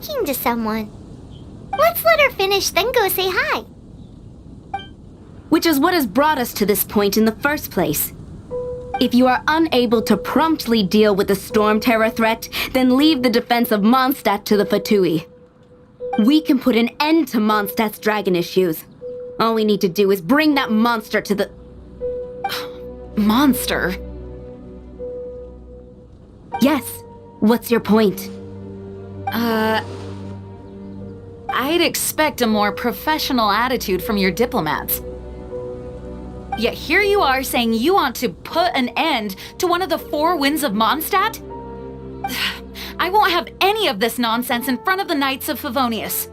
talking to someone. Let's let her finish, then go say hi. Which is what has brought us to this point in the first place. If you are unable to promptly deal with the storm terror threat, then leave the defense of Mondstadt to the Fatui. We can put an end to Mondstadt's dragon issues. All we need to do is bring that monster to the... Monster? Yes. What's your point? I'd expect a more professional attitude from your diplomats. Yet here you are saying you want to put an end to one of the four winds of Mondstadt? I won't have any of this nonsense in front of the Knights of Favonius.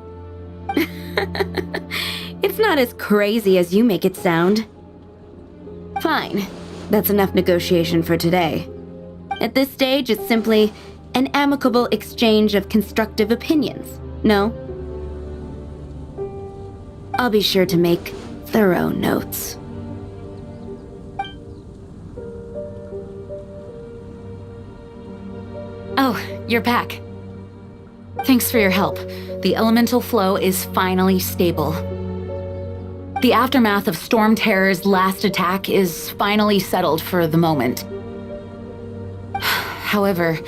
It's not as crazy as you make it sound. Fine. That's enough negotiation for today. At this stage, it's simply an amicable exchange of constructive opinions, no? I'll be sure to make thorough notes. Oh, you're back. Thanks for your help. The elemental flow is finally stable. The aftermath of Storm Terror's last attack is finally settled for the moment. However,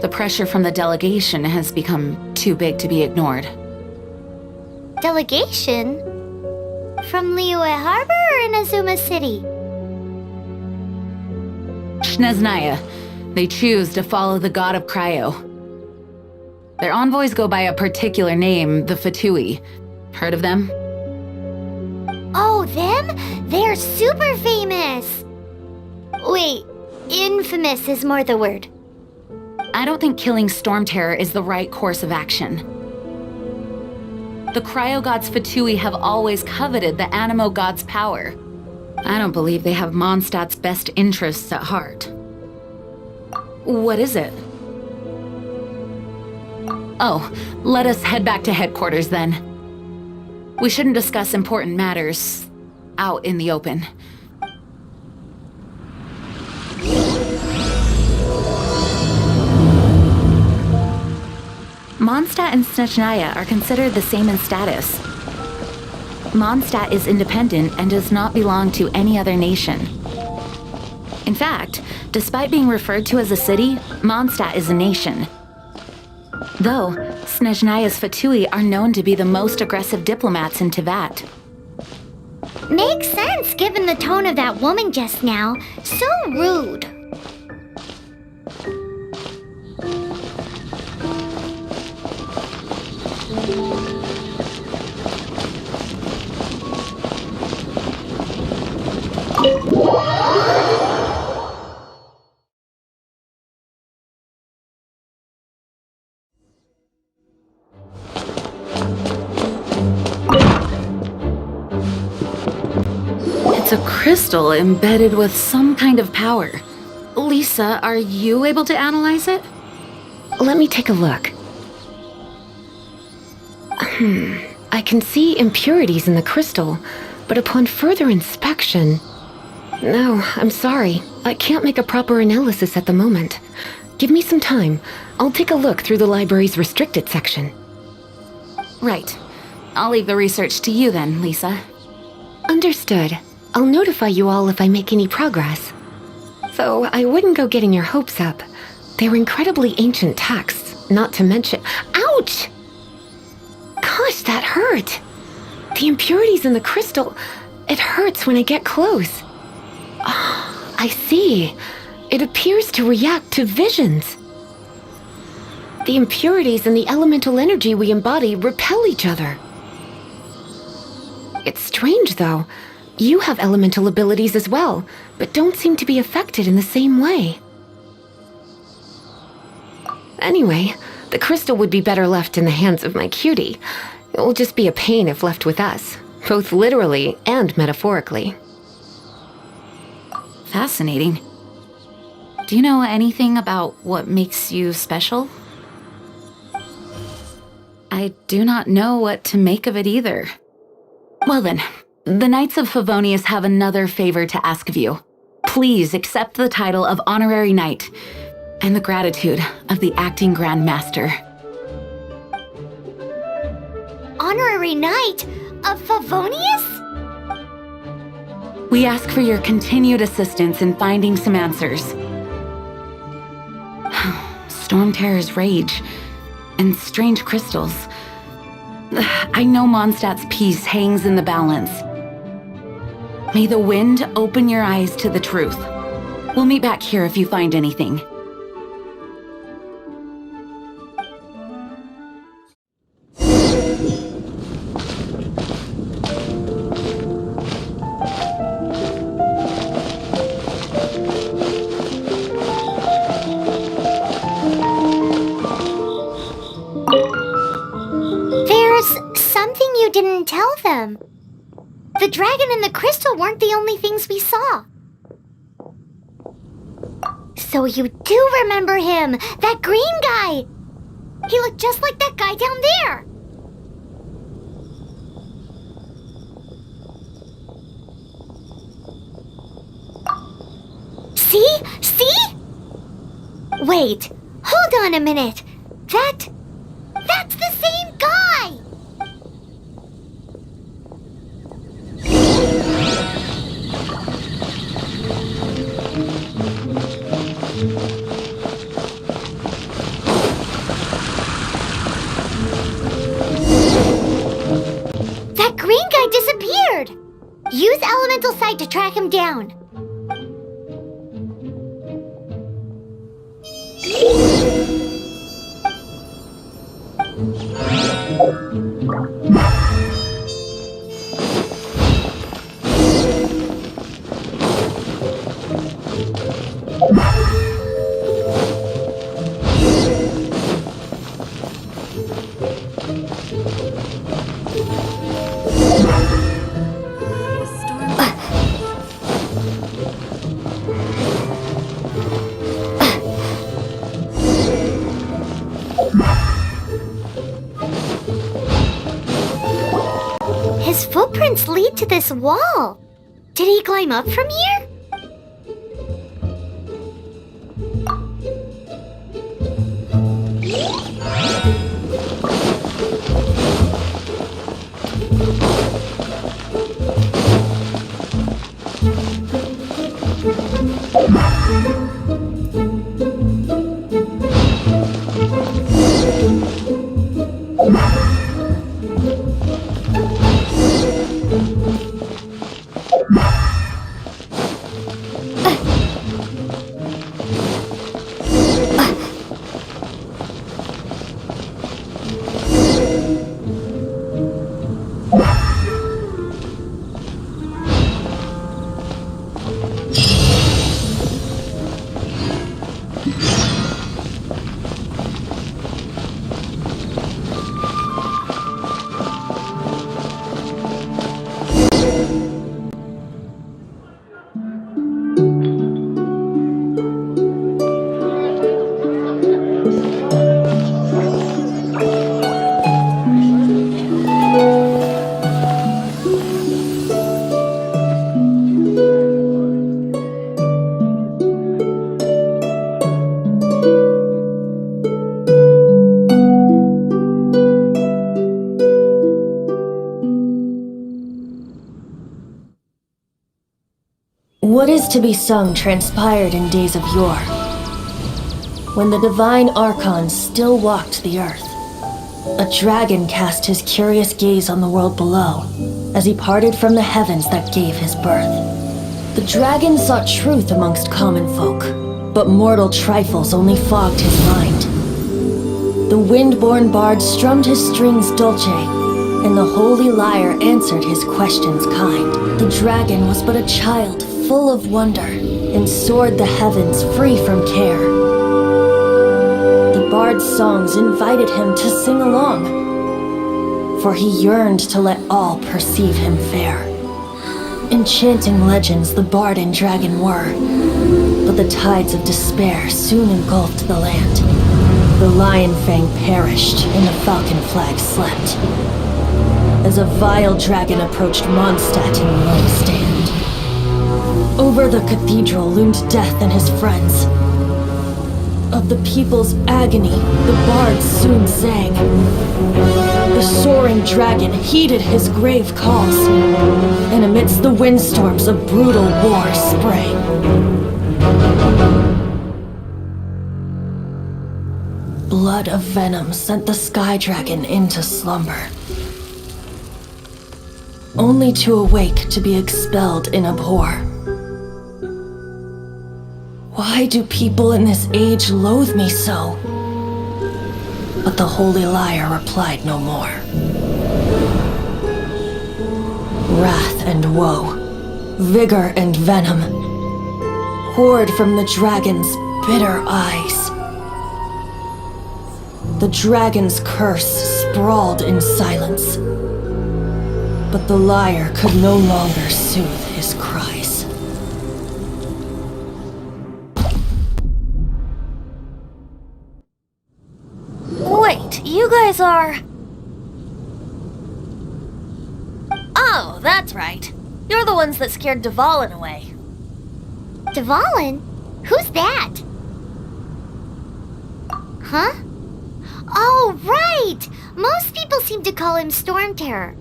the pressure from the delegation has become too big to be ignored. Delegation? From Liyue Harbor or Inazuma City? Snezhnaya. They choose to follow the god of Cryo. Their envoys go by a particular name, the Fatui. Heard of them? Oh, them? They're super famous! Wait, infamous is more the word. I don't think killing Storm Terror is the right course of action. The Cryo God's Fatui have always coveted the Animo God's power. I don't believe they have Mondstadt's best interests at heart. What is it? Oh, let us head back to headquarters then. We shouldn't discuss important matters out in the open. Mondstadt and Snezhnaya are considered the same in status. Mondstadt is independent and does not belong to any other nation. In fact, despite being referred to as a city, Mondstadt is a nation. Though, Snezhnaya's Fatui are known to be the most aggressive diplomats in Teyvat. Makes sense given the tone of that woman just now. So rude. It's a crystal embedded with some kind of power. Lisa, are you able to analyze it? Let me take a look. I can see impurities in the crystal, but upon further inspection... No, I'm sorry. I can't make a proper analysis at the moment. Give me some time. I'll take a look through the library's restricted section. Right. I'll leave the research to you then, Lisa. Understood. I'll notify you all if I make any progress. Though I wouldn't go getting your hopes up. They're incredibly ancient texts, not to mention... Ouch! Gosh, that hurt! The impurities in the crystal... It hurts when I get close. Oh, I see. It appears to react to visions. The impurities and the elemental energy we embody repel each other. It's strange, though. You have elemental abilities as well, but don't seem to be affected in the same way. Anyway, the crystal would be better left in the hands of my cutie. It will just be a pain if left with us, both literally and metaphorically. Fascinating. Do you know anything about what makes you special? I do not know what to make of it either. Well then, the Knights of Favonius have another favor to ask of you. Please accept the title of Honorary Knight and the gratitude of the Acting Grand Master. honorary knight of Favonius? We ask for your continued assistance in finding some answers. Storm Terror's rage and strange crystals. I know Mondstadt's peace hangs in the balance. May the wind open your eyes to the truth. We'll meet back here if you find anything. There's something you didn't tell them. The dragon and the crystal weren't the only things we saw. So you do remember him, that green guy! He looked just like that guy down there! See? See? Wait, hold on a minute. That's the same guy! That green guy disappeared! Use Elemental Sight to track him down. His footprints lead to this wall. Did he climb up from here? What is to be sung transpired in days of yore, when the divine Archon still walked the earth. A dragon cast his curious gaze on the world below, as he parted from the heavens that gave his birth. The dragon sought truth amongst common folk, but mortal trifles only fogged his mind. The wind-born bard strummed his strings dulce, and the holy lyre answered his questions kind. The dragon was but a child, full of wonder, and soared the heavens free from care. The bard's songs invited him to sing along, for he yearned to let all perceive him fair. Enchanting legends the bard and dragon were, but the tides of despair soon engulfed the land. The lion fang perished, and the falcon flag slept, as a vile dragon approached Mondstadt in lone stand. Over the cathedral loomed death and his friends. Of the people's agony, the bards soon sang. The soaring dragon heeded his grave calls, and amidst the windstorms of brutal war sprang. Blood of venom sent the sky dragon into slumber, only to awake to be expelled in abhor. Why do people in this age loathe me so? But the holy liar replied no more. Wrath and woe, vigor and venom, poured from the dragon's bitter eyes. The dragon's curse sprawled in silence, but the liar could no longer soothe his cries. Wait, you guys are... Oh, that's right. You're the ones that scared Dvalin away. Dvalin? Who's that? Huh? Oh, right! Most people seem to call him Storm Terror.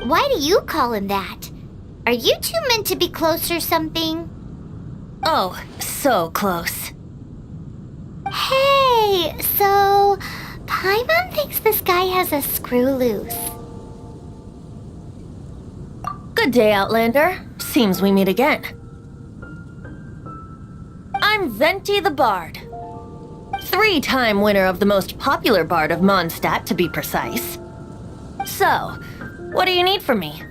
Why do you call him that? Are you two meant to be close or something? Oh, so close. Hey, so... Paimon thinks this guy has a screw loose. Good day, Outlander. Seems we meet again. I'm Venti the Bard. 3-time winner of the most popular bard of Mondstadt, to be precise. So, what do you need from me?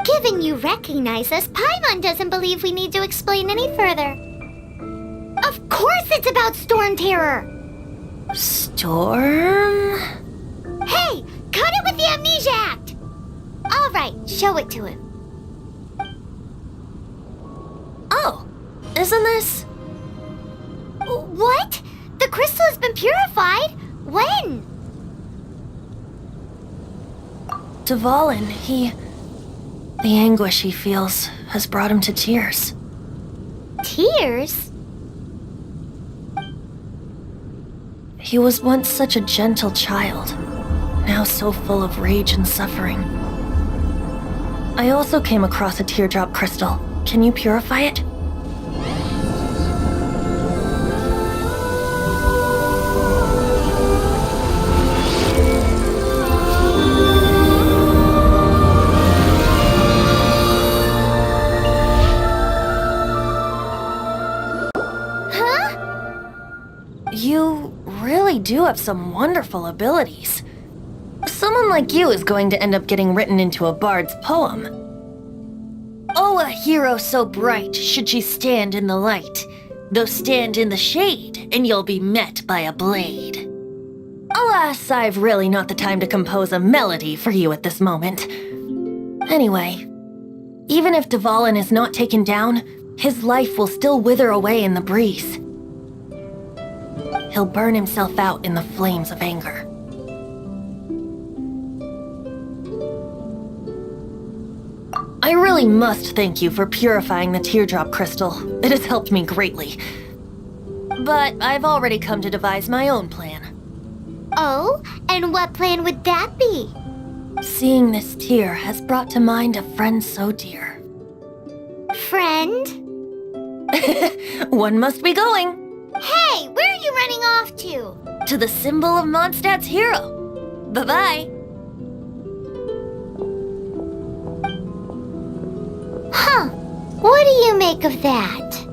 Given you recognize us, Paimon doesn't believe we need to explain any further. Of course it's about Storm Terror! Storm? Hey, cut it with the Amnesia Act! Alright, show it to him. Oh, isn't this... What? The crystal has been purified? When? Dvalin, the anguish he feels has brought him to tears. Tears? He was once such a gentle child, now so full of rage and suffering. I also came across a teardrop crystal. Can you purify it? You really do have some wonderful abilities. Someone like you is going to end up getting written into a bard's poem. Oh, a hero so bright should she stand in the light, though stand in the shade, and you'll be met by a blade. Alas, I've really not the time to compose a melody for you at this moment. Anyway, even if Dvalin is not taken down, his life will still wither away in the breeze. He'll burn himself out in the flames of anger. I really must thank you for purifying the teardrop crystal. It has helped me greatly. But I've already come to devise my own plan. Oh, and what plan would that be? Seeing this tear has brought to mind a friend so dear. Friend? One must be going. Hey, where are you running off to? To the symbol of Mondstadt's hero. Bye-bye. Huh. What do you make of that?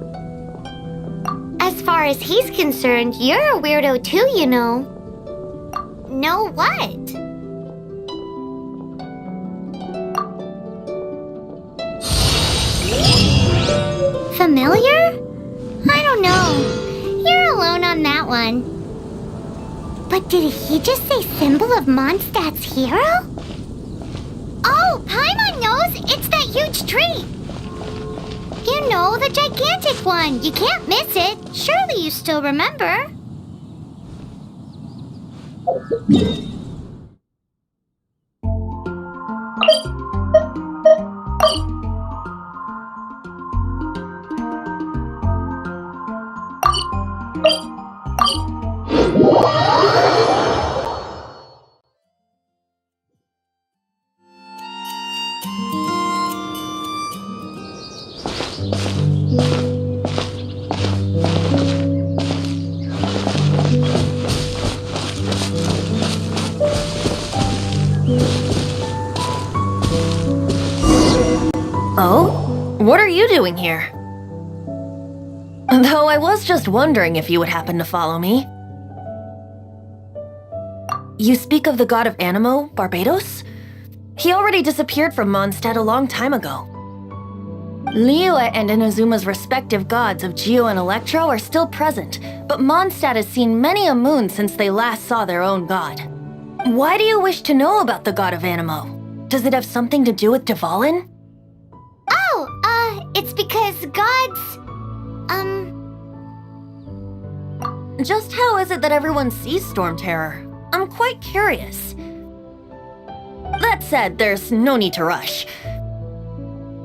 As far as he's concerned, you're a weirdo too, you know. Know what? Familiar? I don't know. You're alone on that one. But did he just say symbol of Mondstadt's hero? Oh, Paimon knows! It's that huge tree! You know, the gigantic one! You can't miss it! Surely you still remember? Oh? What are you doing here? Though I was just wondering if you would happen to follow me. You speak of the god of Animo, Barbados? He already disappeared from Mondstadt a long time ago. Liyue and Inazuma's respective gods of Geo and Electro are still present, but Mondstadt has seen many a moon since they last saw their own god. Why do you wish to know about the god of Animo? Does it have something to do with Dvalin? Oh, it's because gods... Just how is it that everyone sees Storm Terror? I'm quite curious. That said, there's no need to rush.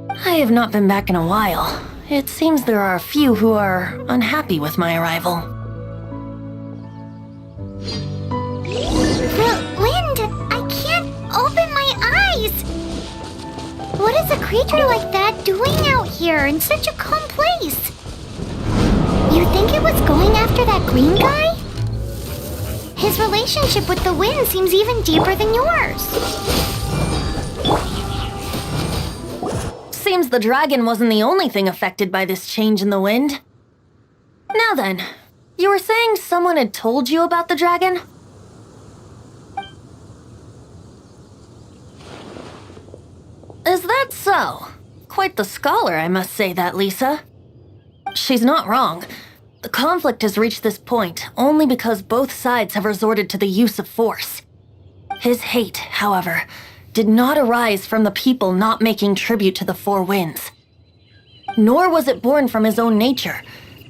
I have not been back in a while. It seems there are a few who are unhappy with my arrival. The wind! I can't open my eyes! What is a creature like that doing out here in such a calm place? You think it was going after that green guy? His relationship with the wind seems even deeper than yours. Seems the dragon wasn't the only thing affected by this change in the wind. Now then, you were saying someone had told you about the dragon? Is that so? Quite the scholar, I must say that, Lisa. She's not wrong. The conflict has reached this point only because both sides have resorted to the use of force. His hate, however, did not arise from the people not making tribute to the Four Winds. Nor was it born from his own nature,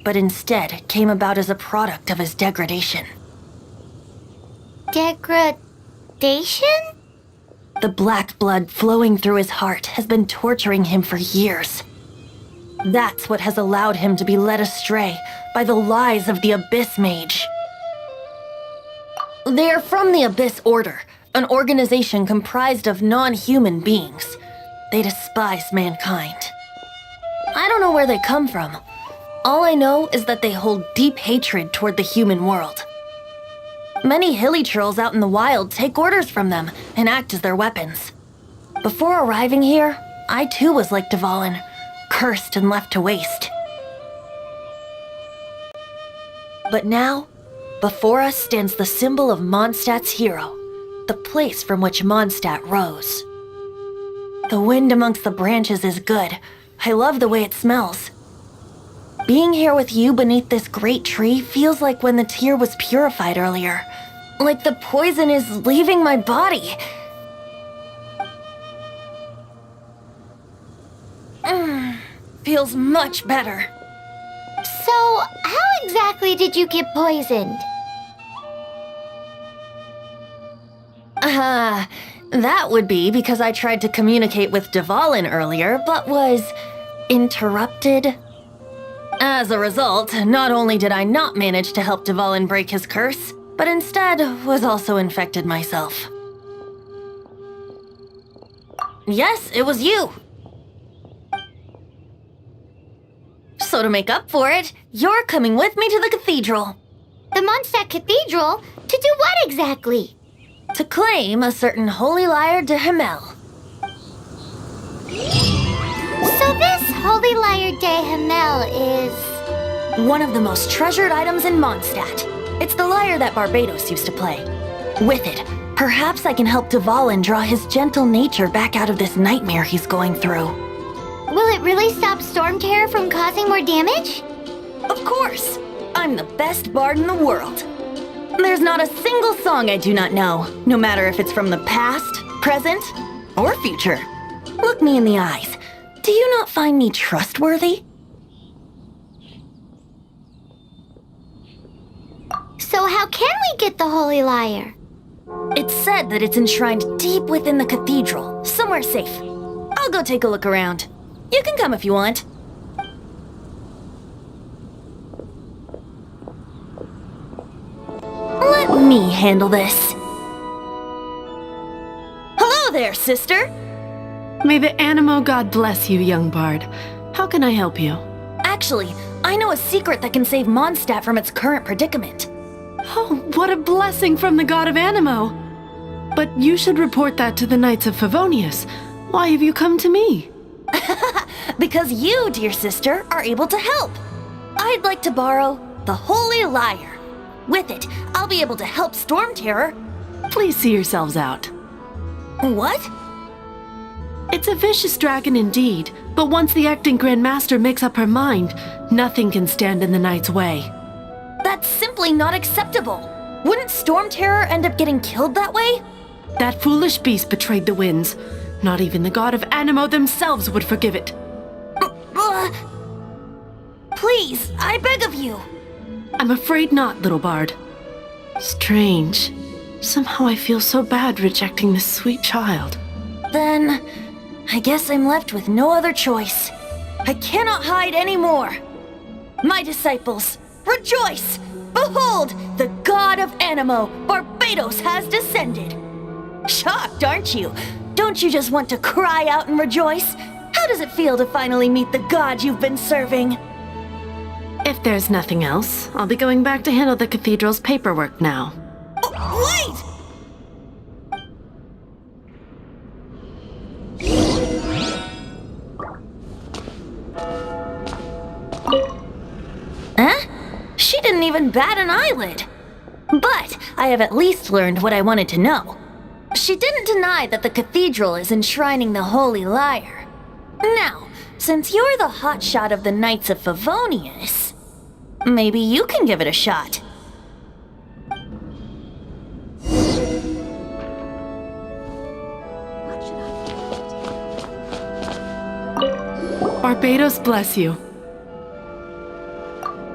but instead came about as a product of his degradation. Degradation? The black blood flowing through his heart has been torturing him for years. That's what has allowed him to be led astray by the lies of the Abyss Mage. They are from the Abyss Order, an organization comprised of non-human beings. They despise mankind. I don't know where they come from. All I know is that they hold deep hatred toward the human world. Many hilly trolls out in the wild take orders from them and act as their weapons. Before arriving here, I too was like Dvalin, cursed and left to waste. But now, before us stands the symbol of Mondstadt's hero, the place from which Mondstadt rose. The wind amongst the branches is good. I love the way it smells. Being here with you beneath this great tree feels like when the tear was purified earlier. Like the poison is leaving my body. Feels much better. So, how exactly did you get poisoned? That would be because I tried to communicate with Dvalin earlier, but was interrupted. As a result, not only did I not manage to help Dvalin break his curse, but instead was also infected myself. Yes, it was you. So to make up for it, you're coming with me to the cathedral. The Mondstadt Cathedral? To do what exactly? To claim a certain holy lyre de Himmel. So this Holy Lyre de Himmel is... one of the most treasured items in Mondstadt. It's the lyre that Barbados used to play. With it, perhaps I can help Dvalin draw his gentle nature back out of this nightmare he's going through. Will it really stop Storm Terror from causing more damage? Of course! I'm the best bard in the world. There's not a single song I do not know, no matter if it's from the past, present, or future. Look me in the eyes. Do you not find me trustworthy? So how can we get the Holy Lyre? It's said that it's enshrined deep within the cathedral, somewhere safe. I'll go take a look around. You can come if you want. Let me handle this. Hello there, sister! May the Animo god bless you, young bard. How can I help you? At Actually, I know a secret that can save Mondstadt from its current predicament. Oh, what a blessing from the god of Animo! But you should report that to the Knights of Favonius. Why have you come to me? Because you, dear sister, are able to help. I'd like to borrow the Holy Lyre. With it, I'll be able to help Storm Terror. Please see yourselves out. What? It's a vicious dragon indeed, but once the acting Grand Master makes up her mind, nothing can stand in the Knight's way. That's simply not acceptable. Wouldn't Storm Terror end up getting killed that way? That foolish beast betrayed the winds. Not even the god of Animo themselves would forgive it. Please, I beg of you. I'm afraid not, little bard. Strange. Somehow I feel so bad rejecting this sweet child. Then, I guess I'm left with no other choice. I cannot hide anymore. My disciples, rejoice! Behold, the god of Animo, Barbados, has descended. Shocked, aren't you? Don't you just want to cry out and rejoice? How does it feel to finally meet the god you've been serving? If there's nothing else, I'll be going back to handle the cathedral's paperwork now. Wait! Huh? She didn't even bat an eyelid. But I have at least learned what I wanted to know. She didn't deny that the cathedral is enshrining the Holy Lyre. Now, since you're the hotshot of the Knights of Favonius, maybe you can give it a shot. Barbados bless you.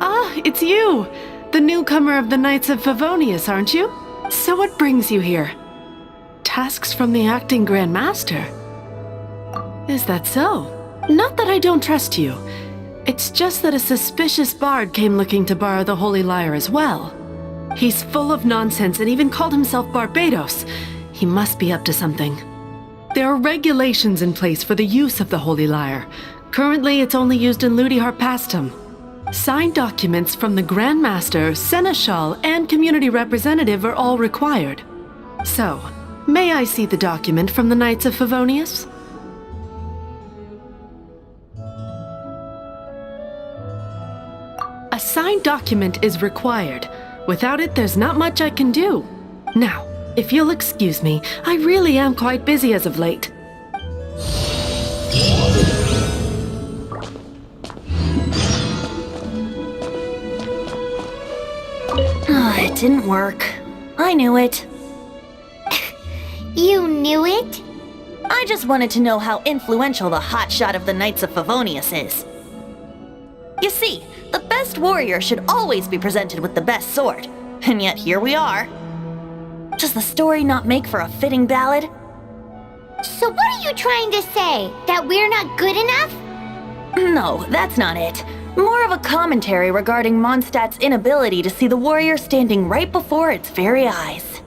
Ah, it's you! The newcomer of the Knights of Favonius, aren't you? So what brings you here? Tasks from the acting Grand Master? Is that so? Not that I don't trust you. It's just that a suspicious bard came looking to borrow the Holy Lyre as well. He's full of nonsense and even called himself Barbados. He must be up to something. There are regulations in place for the use of the Holy Lyre. Currently, it's only used in Ludi Harpastum. Signed documents from the Grand Master, Seneschal, and Community Representative are all required. So, may I see the document from the Knights of Favonius? A signed document is required. Without it, there's not much I can do. Now, if you'll excuse me, I really am quite busy as of late. It didn't work. I knew it. You knew it? I just wanted to know how influential the hotshot of the Knights of Favonius is. You see, the best warrior should always be presented with the best sword. And yet here we are. Does the story not make for a fitting ballad? So what are you trying to say? That we're not good enough? No, that's not it. More of a commentary regarding Mondstadt's inability to see the warrior standing right before its very eyes.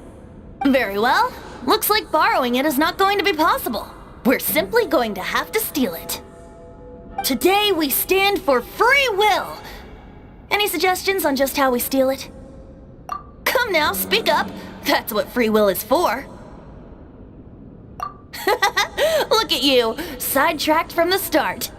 Very well. Looks like borrowing it is not going to be possible. We're simply going to have to steal it. Today we stand for free will. Any suggestions on just how we steal it? Come now, speak up. That's what free will is for. Look at you, sidetracked from the start.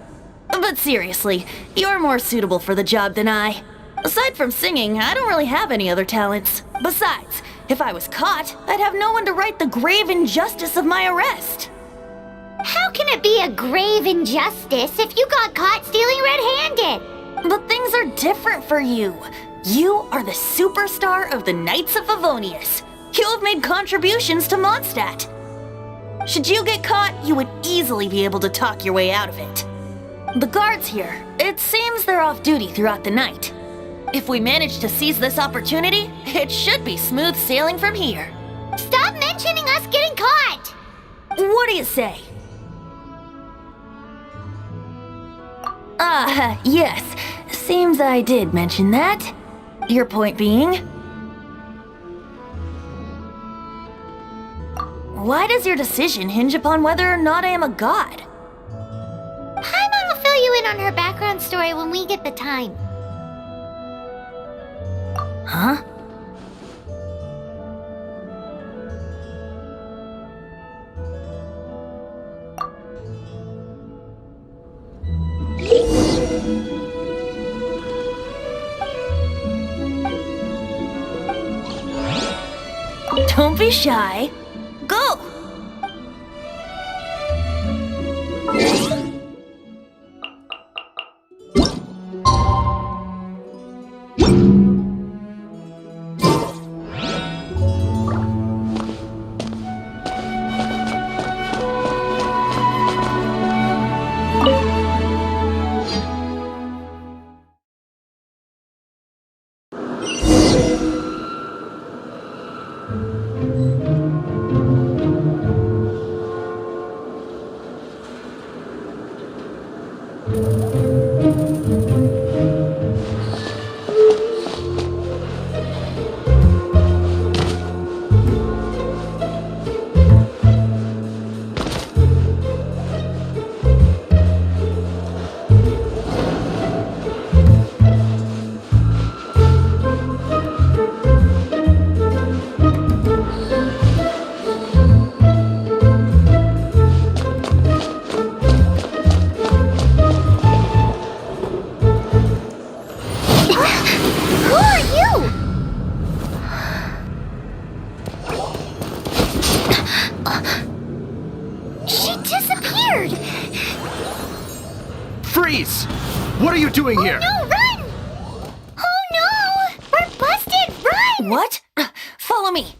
But seriously, you're more suitable for the job than I. Aside from singing, I don't really have any other talents. Besides, if I was caught, I'd have no one to right the grave injustice of my arrest. How can it be a grave injustice if you got caught stealing red-handed? But things are different for you. You are the superstar of the Knights of Favonius. You have made contributions to Mondstadt. Should you get caught, you would easily be able to talk your way out of it. The guards here, it seems they're off duty throughout the night. If we manage to seize this opportunity, it should be smooth sailing from here. Stop mentioning us getting caught! What do you say? Yes. Seems I did mention that. Your point being? Why does your decision hinge upon whether or not I am a god? Paimon will fill you in on her background story when we get the time. Huh? Don't be shy. Go! Freeze! What are you doing here? No, run! Oh no! We're busted! Run! What? Follow me.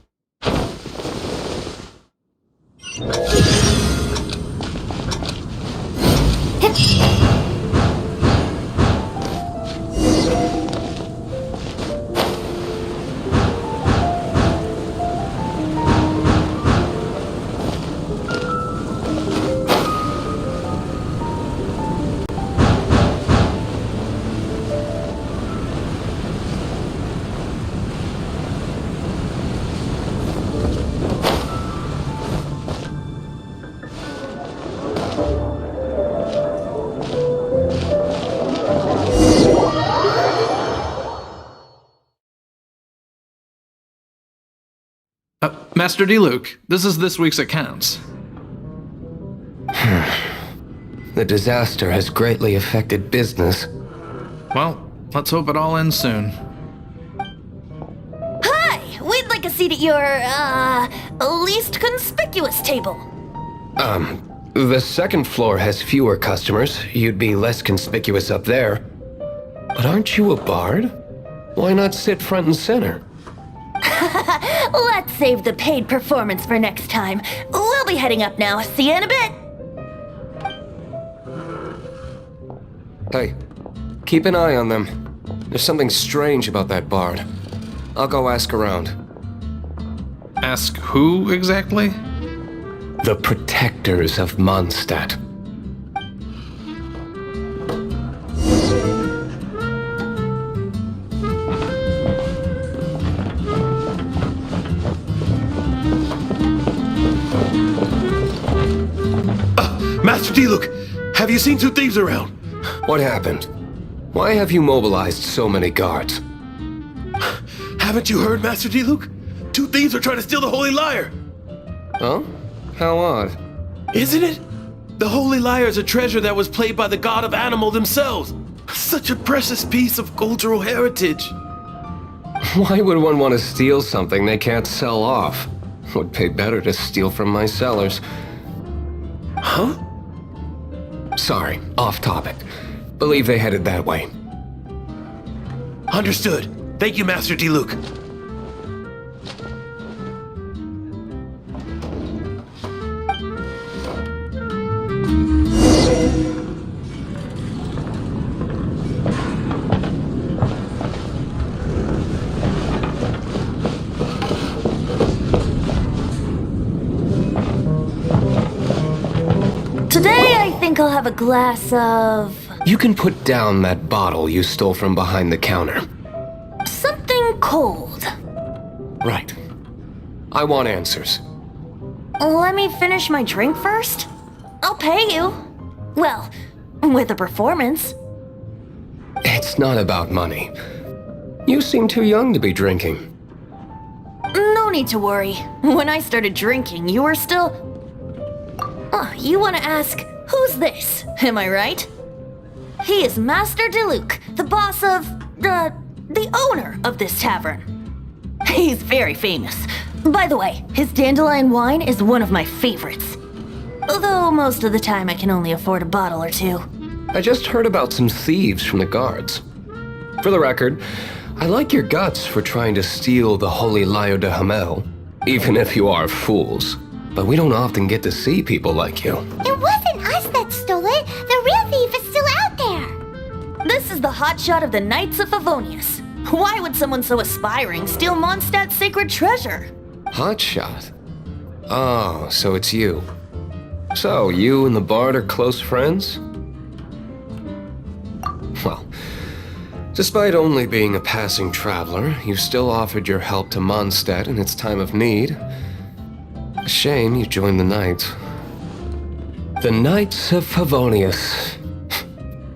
Master Diluc, this is this week's accounts. The disaster has greatly affected business. Well, let's hope it all ends soon. Hi! We'd like a seat at your, least conspicuous table. The second floor has fewer customers. You'd be less conspicuous up there. But aren't you a bard? Why not sit front and center? Let's save the paid performance for next time. We'll be heading up now. See you in a bit. Hey, keep an eye on them. There's something strange about that bard. I'll go ask around. Ask who exactly? The protectors of Mondstadt. Master Diluc, have you seen two thieves around? What happened? Why have you mobilized so many guards? Haven't you heard, Master Diluc? Two thieves are trying to steal the Holy Lyre. Huh? How odd. Isn't it? The Holy Lyre is a treasure that was played by the god of animal themselves. Such a precious piece of cultural heritage. Why would one want to steal something they can't sell off? Would pay better to steal from my sellers. Huh? Sorry, off topic. Believe they headed that way. Understood. Thank you, Master Diluc. Today, I think I'll have a glass of... You can put down that bottle you stole from behind the counter. something cold. Right. I want answers. Let me finish my drink first. I'll pay you. Well, With a performance. It's not about money. You seem too young to be drinking. No need to worry. When I started drinking, you were still... Oh, you want to ask, who's this? Am I right? He is Master Diluc, the boss of... the owner of this tavern. He's very famous. By the way, his dandelion wine is one of my favorites. Although most of the time I can only afford a bottle or two. I just heard about some thieves from the guards. For the record, I like your guts for trying to steal the Holy Lyre de Hamel, even if you are fools. But we don't often get to see people like you. It wasn't us that stole it. The real thief is still out there. This is the hotshot of the Knights of Favonius. Why would someone so aspiring steal Mondstadt's sacred treasure? Hotshot? Oh, so it's you. So, you and the Bard are close friends? Well, despite only being a passing traveler, you still offered your help to Mondstadt in its time of need. A shame you joined the Knights. The Knights of Favonius.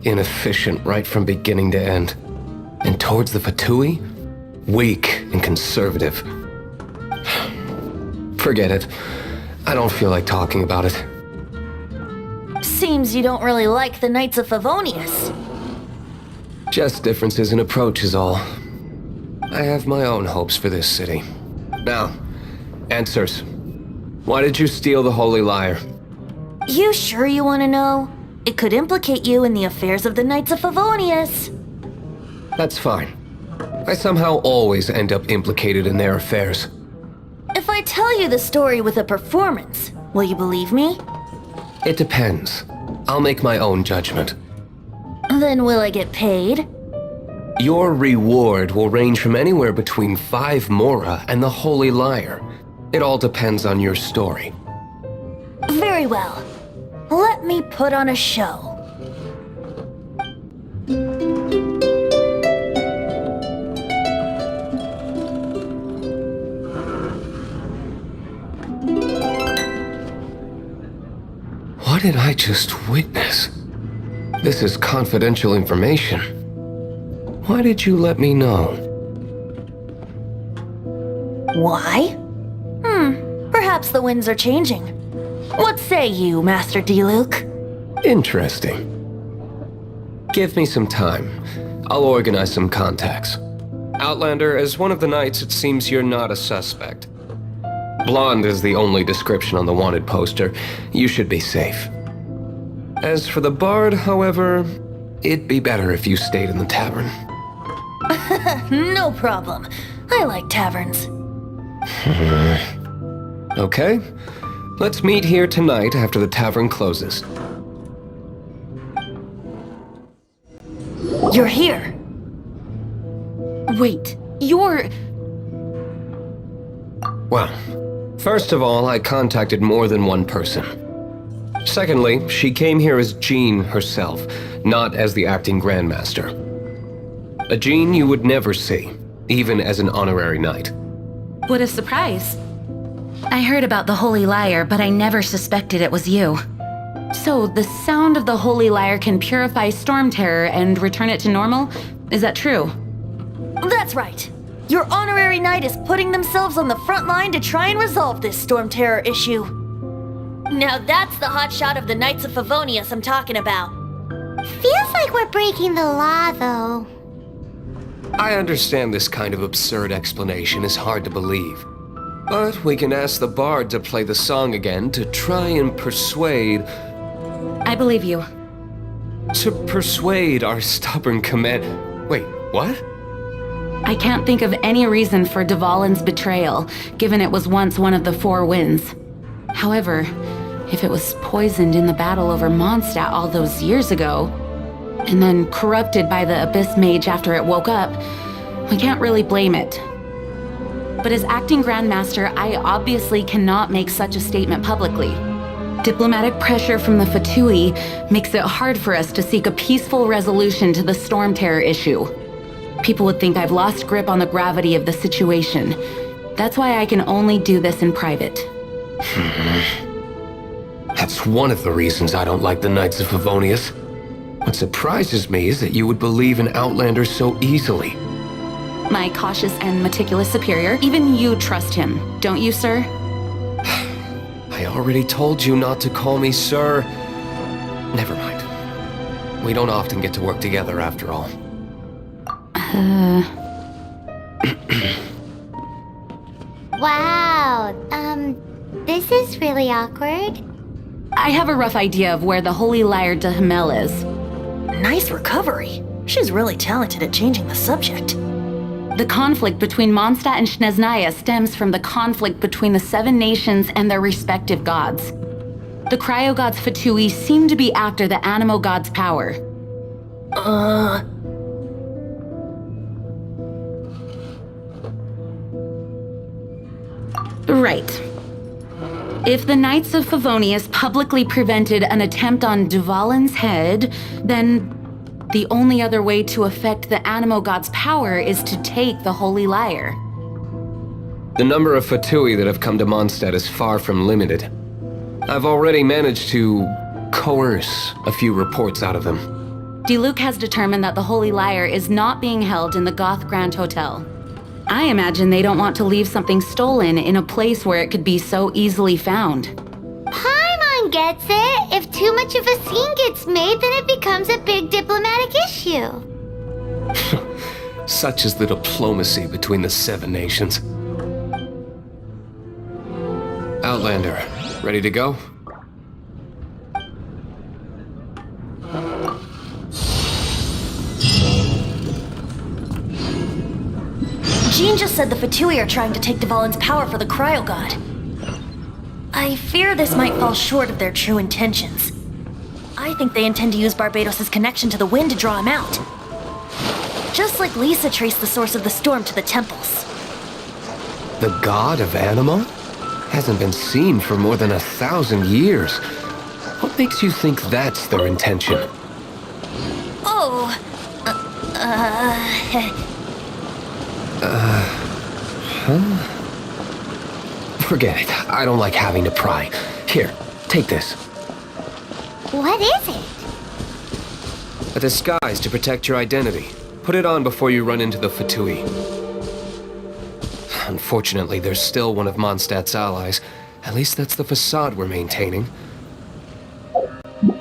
Inefficient right from beginning to end. And towards the Fatui, weak and conservative. Forget it. I don't feel like talking about it. Seems you don't really like the Knights of Favonius. Just differences in approach is all. I have my own hopes for this city. Now, answers. Why did you steal the Holy Lyre? You sure you want to know? It could implicate you in the affairs of the Knights of Favonius. That's fine. I somehow always end up implicated in their affairs. If I tell you the story with a performance, will you believe me? It depends. I'll make my own judgment. Then will I get paid? Your reward will range from anywhere between 5 mora and the Holy Lyre. It all depends on your story. Very well. Let me put on a show. What did I just witness? This is confidential information. Why did you let me know? Why? Perhaps the winds are changing. What say you, Master Diluc? Interesting. Give me some time. I'll organize some contacts. Outlander, as one of the Knights, it seems you're not a suspect. Blonde is the only description on the wanted poster. You should be safe. As for the Bard, however, it'd be better if you stayed in the tavern. No problem. I like taverns. Okay. Let's meet here tonight after the tavern closes. You're here. Wait, you're... Well, first of all, I contacted more than one person. Secondly, she came here as Jean herself, not as the acting Grandmaster. A Jean you would never see, even as an honorary knight. What a surprise. I heard about the Holy Lyre, but I never suspected it was you. So, the sound of the Holy Lyre can purify Storm Terror and return it to normal? Is that true? That's right. Your honorary knight is putting themselves on the front line to try and resolve this Storm Terror issue. Now that's the hotshot of the Knights of Favonius I'm talking about. Feels like we're breaking the law, though. I understand this kind of absurd explanation is hard to believe. But we can ask the Bard to play the song again to try and persuade... I believe you. To persuade our stubborn command... Wait, what? I can't think of any reason for Dvalin's betrayal, given it was once one of the 4 winds. However, if it was poisoned in the battle over Mondstadt all those years ago, and then corrupted by the Abyss Mage after it woke up, we can't really blame it. But as acting Grandmaster, I obviously cannot make such a statement publicly. Diplomatic pressure from the Fatui makes it hard for us to seek a peaceful resolution to the Storm Terror issue. People would think I've lost grip on the gravity of the situation. That's why I can only do this in private. That's one of the reasons I don't like the Knights of Favonius. What surprises me is that you would believe in Outlanders so easily. My cautious and meticulous superior, even you trust him, don't you, sir? I already told you not to call me sir. Never mind. We don't often get to work together after all. Wow, this is really awkward. I have a rough idea of where the Holy Liar de Himmel is. Nice recovery. She's really talented at changing the subject. The conflict between Mondstadt and Snezhnaya stems from the conflict between the 7 nations and their respective gods. The cryo-gods Fatui seem to be after the Animo god's power. Right. If the Knights of Favonius publicly prevented an attempt on Duvalin's head, then the only other way to affect the Animo god's power is to take the Holy Liar. The number of Fatui that have come to Mondstadt is far from limited. I've already managed to coerce a few reports out of them. Diluc has determined that the Holy Liar is not being held in the Goth Grand Hotel. I imagine they don't want to leave something stolen in a place where it could be so easily found. Paimon gets it. If too much of a scene gets made, then it becomes a big diplomatic issue. Such is the diplomacy between the 7 nations. Outlander, ready to go? Jean just said the Fatui are trying to take Duvalin's power for the Cryo God. I fear this might fall short of their true intentions. I think they intend to use Barbados' connection to the wind to draw him out. Just like Lisa traced the source of the storm to the temples. The god of Anima? Hasn't been seen for more than 1,000 years. What makes you think that's their intention? Oh, Forget it. I don't like having to pry. Here, take this. What is it? A disguise to protect your identity. Put it on before you run into the Fatui. Unfortunately, there's still one of Mondstadt's allies. At least that's the facade we're maintaining.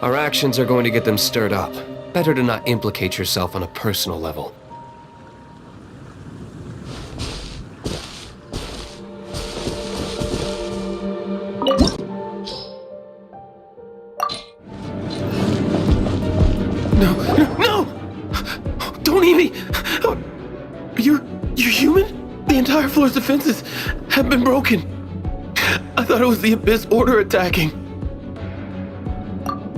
Our actions are going to get them stirred up. Better to not implicate yourself on a personal level. No! Don't eat me! You're human? The entire floor's defenses have been broken. I thought it was the Abyss Order attacking.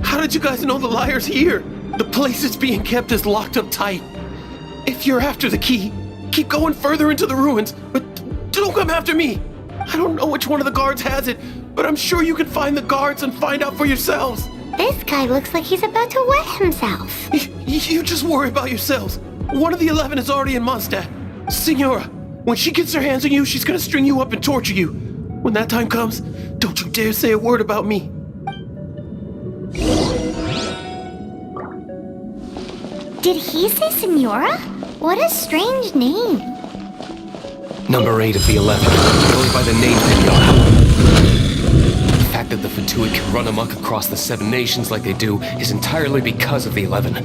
How did you guys know the liar's here? The place it's being kept is locked up tight. If you're after the key, keep going further into the ruins, but don't come after me. I don't know which one of the guards has it, but I'm sure you can find the guards and find out for yourselves. This guy looks like he's about to wet himself. You just worry about yourselves. One of the 11 is already in Mondstadt. Signora, when she gets her hands on you, she's gonna string you up and torture you. When that time comes, don't you dare say a word about me. Did he say Senora? What a strange name. Number 8 of the 11. Going by the name Senora. The fact that the Fatui can run amok across the 7 nations like they do is entirely because of the 11.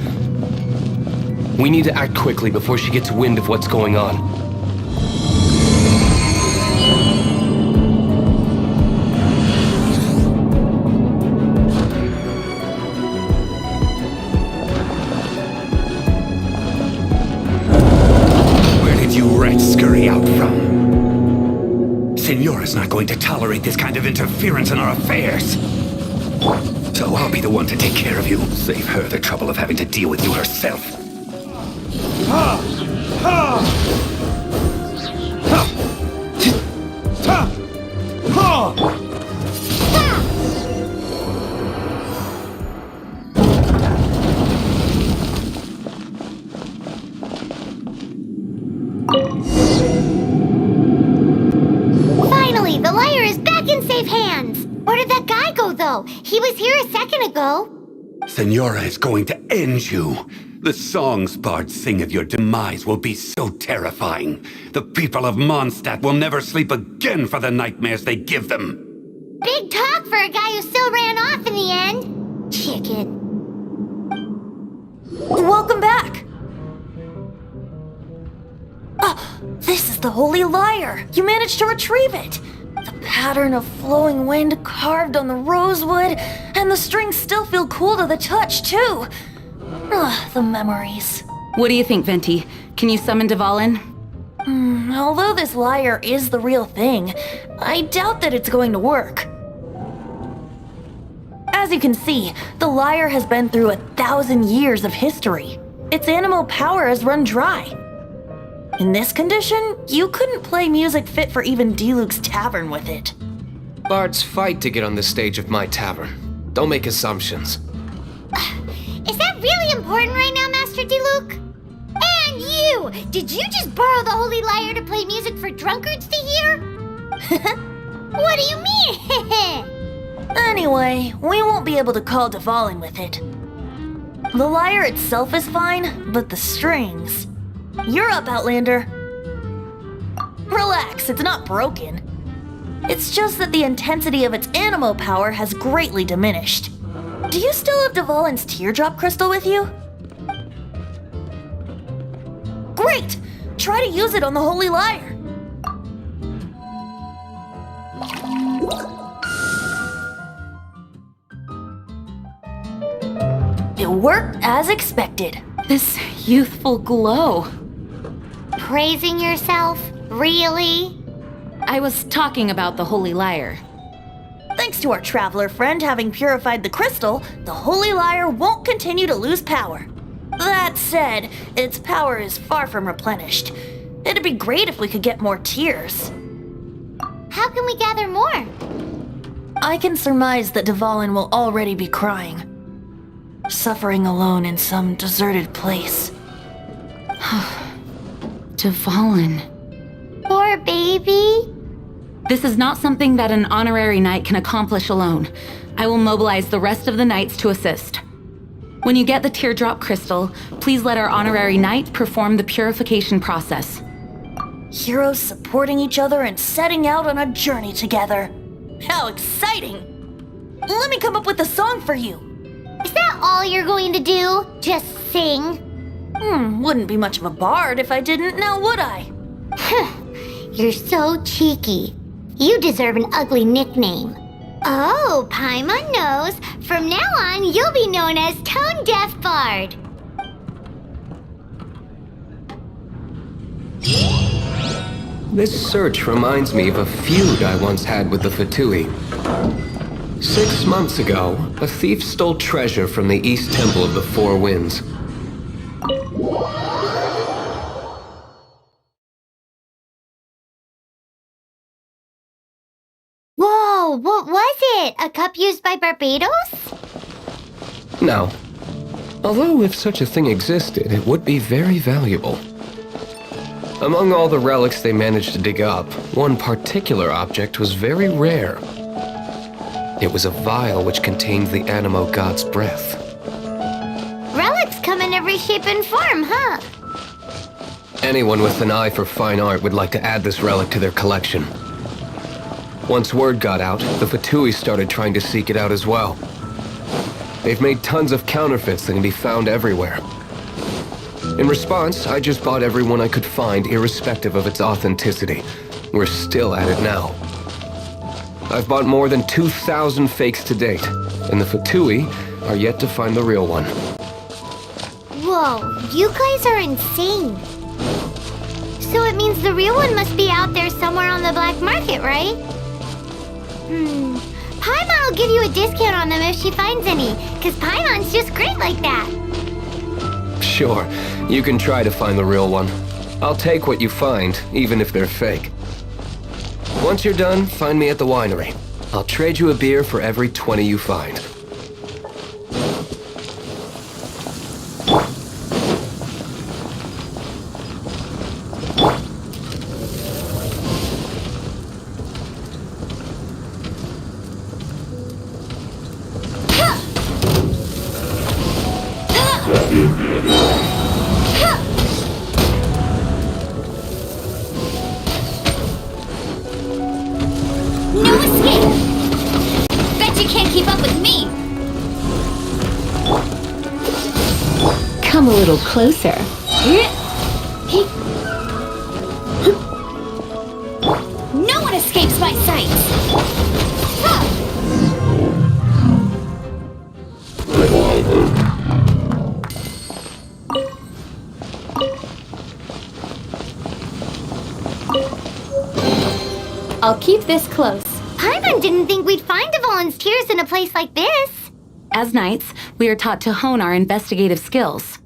We need to act quickly before she gets wind of what's going on. Where did you rats scurry out from? Senora's not going to tolerate this kind of interference in our affairs. So I'll be the one to take care of you. Save her the trouble of having to deal with you herself. Finally, the liar is back in safe hands. Where did that guy go, though? He was here a second ago. Senora is going to end you. The songs bards sing of your demise will be so terrifying. The people of Mondstadt will never sleep again for the nightmares they give them. Big talk for a guy who still ran off in the end. Chicken. Welcome back! Oh, this is the Holy Lyre! You managed to retrieve it! The pattern of flowing wind carved on the rosewood, and the strings still feel cool to the touch, too! Ugh, the memories. What do you think, Venti? Can you summon Dvalin? Although this lyre is the real thing, I doubt that it's going to work. As you can see, the lyre has been through 1,000 years of history. Its animal power has run dry. In this condition, you couldn't play music fit for even D-Luke's tavern with it. Bards fight to get on the stage of my tavern. Don't make assumptions. Is that really important right now, Master D-Luke? And you! Did you just borrow the Holy Lyre to play music for drunkards to hear? What do you mean? Anyway, we won't be able to call Dvalin with it. The lyre itself is fine, but the strings... You're up, Outlander. Relax, it's not broken. It's just that the intensity of its animo power has greatly diminished. Do you still have Dvalin's teardrop crystal with you? Great! Try to use it on the Holy Lyre. It worked as expected. This youthful glow. Praising yourself? Really? I was talking about the Holy Lyre. Thanks to our traveler friend having purified the crystal, the Holy Lyre won't continue to lose power. That said, its power is far from replenished. It'd be great if we could get more tears. How can we gather more? I can surmise that Dvalin will already be crying. Suffering alone in some deserted place. Dvalin. Poor baby. This is not something that an honorary knight can accomplish alone. I will mobilize the rest of the knights to assist. When you get the teardrop crystal, please let our honorary knight perform the purification process. Heroes supporting each other and setting out on a journey together. How exciting! Let me come up with a song for you. Is that all you're going to do? Just sing? Wouldn't be much of a bard if I didn't, now would I? You're so cheeky. You deserve an ugly nickname. Oh, Paimon knows. From now on, you'll be known as Tone Deaf Bard. This search reminds me of a feud I once had with the Fatui. 6 months ago, a thief stole treasure from the East Temple of the Four Winds. Whoa, what was it? A cup used by Barbados? No. Although if such a thing existed, it would be very valuable. Among all the relics they managed to dig up, one particular object was very rare. It was a vial which contained the Animo god's breath. Relics come in every shape and form, huh? Anyone with an eye for fine art would like to add this relic to their collection. Once word got out, the Fatui started trying to seek it out as well. They've made tons of counterfeits that can be found everywhere. In response, I just bought every one I could find, irrespective of its authenticity. We're still at it now. I've bought more than 2,000 fakes to date, and the Fatui are yet to find the real one. Whoa, you guys are insane. So it means the real one must be out there somewhere on the black market, right? Paimon will give you a discount on them if she finds any, because Paimon's just great like that. Sure, you can try to find the real one. I'll take what you find, even if they're fake. Once you're done, find me at the winery. I'll trade you a beer for every 20 you find. No escape! Bet you can't keep up with me! Come a little closer. No one escapes my sight! I'll keep this close. Paimon didn't think we'd find the volunteers in a place like this. As knights, we are taught to hone our investigative skills.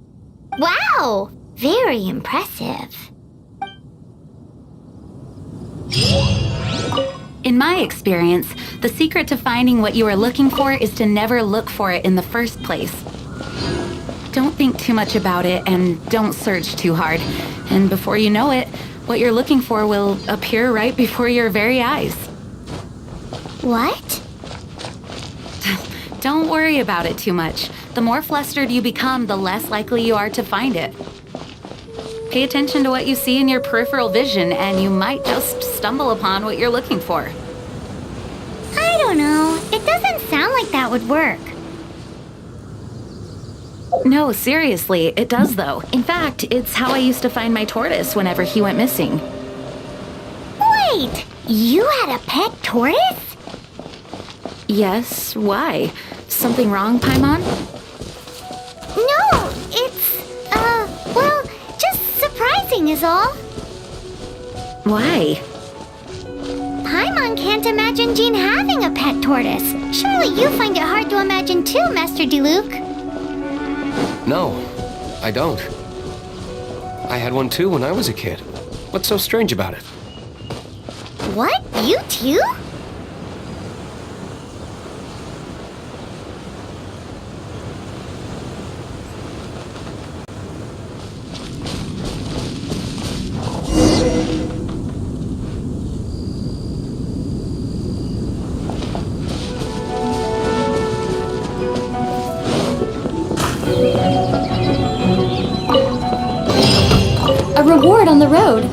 Wow! Very impressive. In my experience, the secret to finding what you are looking for is to never look for it in the first place. Don't think too much about it and don't search too hard. And before you know it, what you're looking for will appear right before your very eyes. What? Don't worry about it too much. The more flustered you become, the less likely you are to find it. Pay attention to what you see in your peripheral vision, and you might just stumble upon what you're looking for. I don't know. It doesn't sound like that would work. No, seriously, it does though. In fact, it's how I used to find my tortoise whenever he went missing. Wait! You had a pet tortoise? Yes, why? Something wrong, Paimon? No, it's, well, just surprising is all. Why? Paimon can't imagine Jean having a pet tortoise. Surely you find it hard to imagine too, Master Diluc. No, I don't. I had one too when I was a kid. What's so strange about it? What? You too? A reward on the road.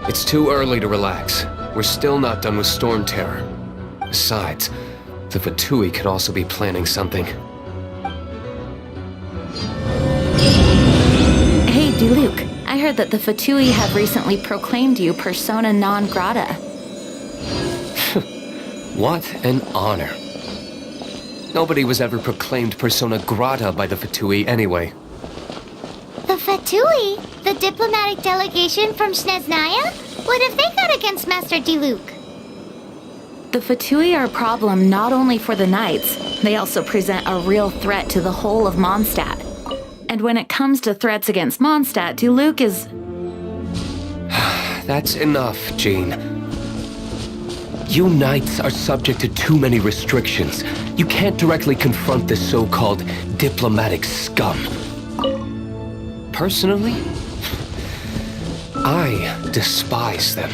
It's too early to relax. We're still not done with Storm Terror. Besides, the Fatui could also be planning something. Hey, Diluc, I heard that the Fatui have recently proclaimed you persona non grata. What an honor. Nobody was ever proclaimed persona grata by the Fatui anyway. The Fatui? The diplomatic delegation from Snezhnaya? What have they got against Master Diluc? The Fatui are a problem not only for the Knights, they also present a real threat to the whole of Mondstadt. And when it comes to threats against Mondstadt, Diluc is... That's enough, Jean. You Knights are subject to too many restrictions. You can't directly confront this so-called diplomatic scum. Personally, I despise them.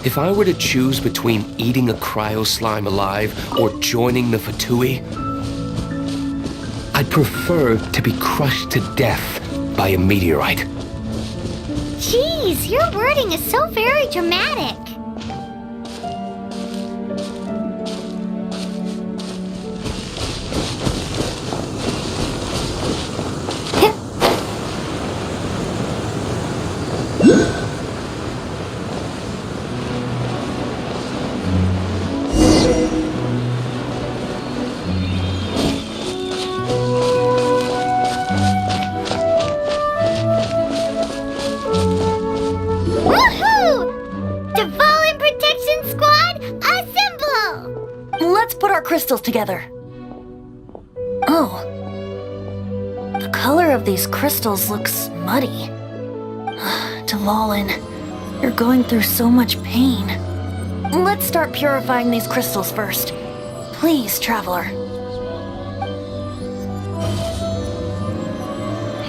If I were to choose between eating a cryo slime alive or joining the Fatui, I'd prefer to be crushed to death by a meteorite. Jeez, your wording is so very dramatic. crystals together. Oh. The color of these crystals looks muddy. Dvalin, you're going through so much pain. Let's start purifying these crystals first. Please, Traveler.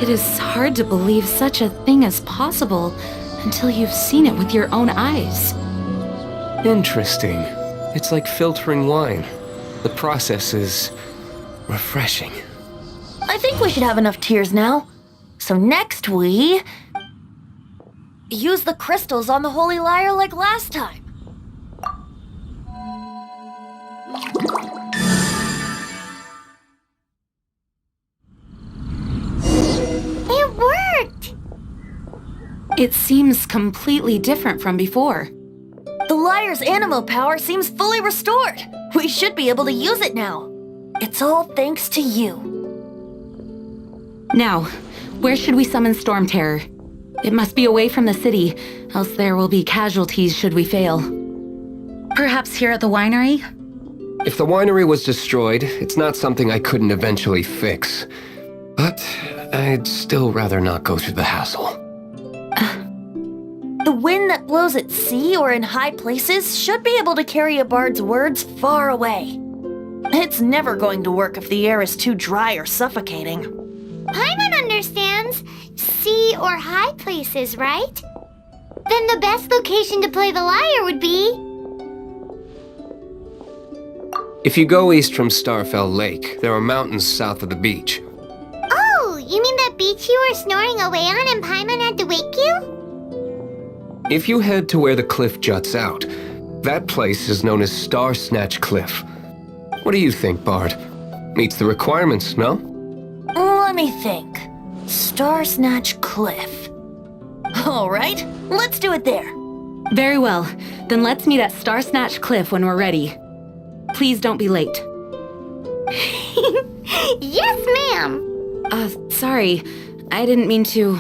It is hard to believe such a thing is possible until you've seen it with your own eyes. Interesting. It's like filtering wine. The process is refreshing. I think we should have enough tears now. So next we... use the crystals on the Holy Lyre like last time. It worked! It seems completely different from before. The Lyre's animo power seems fully restored. We should be able to use it now. It's all thanks to you. Now, where should we summon Storm Terror? It must be away from the city, else there will be casualties should we fail. Perhaps here at the winery? If the winery was destroyed, it's not something I couldn't eventually fix. But I'd still rather not go through the hassle. The wind that blows at sea or in high places should be able to carry a bard's words far away. It's never going to work if the air is too dry or suffocating. Paimon understands sea or high places, right? Then the best location to play the lyre would be... If you go east from Starfell Lake, there are mountains south of the beach. Oh, you mean that beach you were snoring away on and Paimon had to wake you? If you head to where the cliff juts out, that place is known as Star Snatch Cliff. What do you think, Bard? Meets the requirements, no? Let me think. Star Snatch Cliff. All right, let's do it there. Very well. Then let's meet at Star Snatch Cliff when we're ready. Please don't be late. Yes, ma'am! Sorry. I didn't mean to...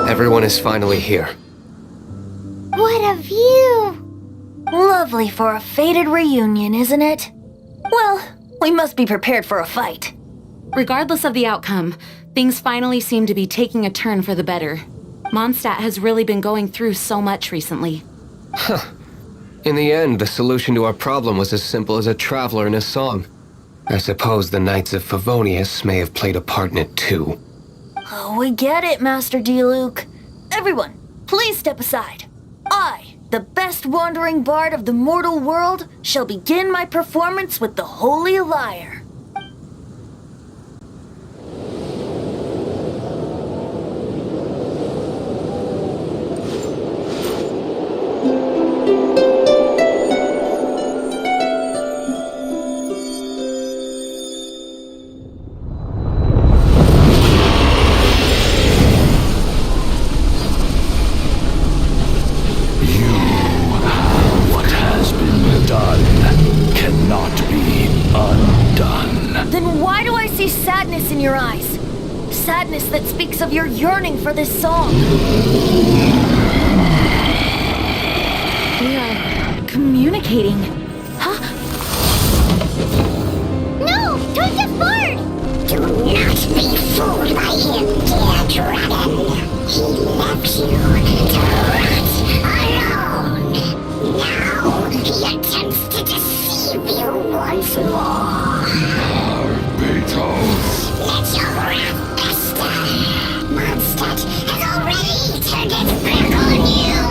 Everyone is finally here. What a view! Lovely for a fated reunion, isn't it? Well, we must be prepared for a fight. Regardless of the outcome, things finally seem to be taking a turn for the better. Mondstadt has really been going through so much recently. In the end, the solution to our problem was as simple as a traveler in a song. I suppose the Knights of Favonius may have played a part in it too. Oh, we get it, Master Diluc. Everyone, please step aside. I, the best wandering bard of the mortal world, shall begin my performance with the Holy Lyre. Sadness in your eyes. Sadness that speaks of your yearning for this song. We are communicating. Huh? No! Don't get bored! Do not be fooled by him, dear dragon. He left you to rot alone. Now he attempts to deceive you once more. Let your wrath fester. Mondstadt has already turned its back on you.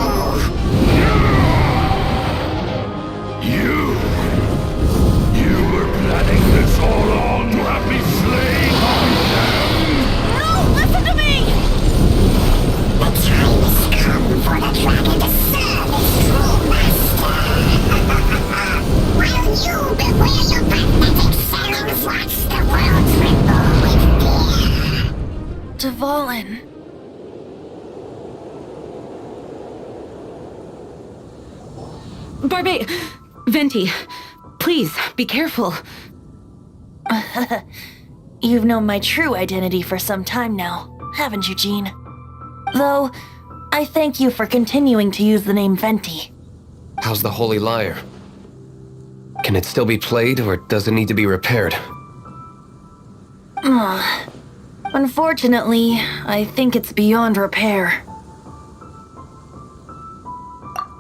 Dvalin. Venti, please, be careful. You've known my true identity for some time now, haven't you, Jean? Though, I thank you for continuing to use the name Venti. How's the Holy Lyre? Can it still be played, or does it need to be repaired? Unfortunately, I think it's beyond repair.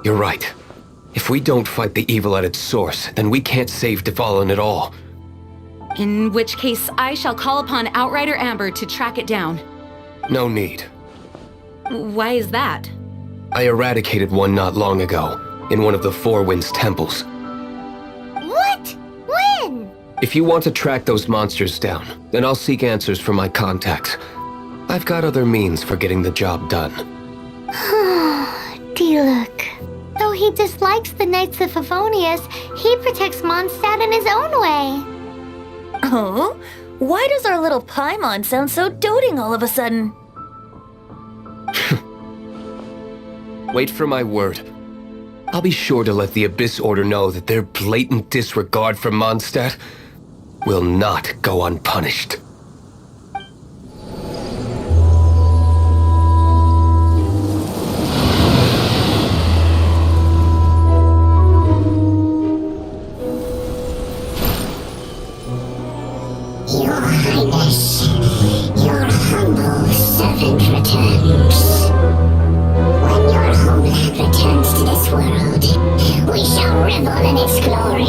You're right. If we don't fight the evil at its source, then we can't save Dvalin at all. In which case, I shall call upon Outrider Amber to track it down. No need. Why is that? I eradicated one not long ago, in one of the Four Winds temples. What? When? If you want to track those monsters down, then I'll seek answers from my contacts. I've got other means for getting the job done. Diluc. Though he dislikes the Knights of Favonius, he protects Mondstadt in his own way. Oh? Why does our little Paimon sound so doting all of a sudden? Wait for my word. I'll be sure to let the Abyss Order know that their blatant disregard for Mondstadt will not go unpunished. Your Highness, your humble servant returns. When your homeland returns to this world, we shall revel in its glory.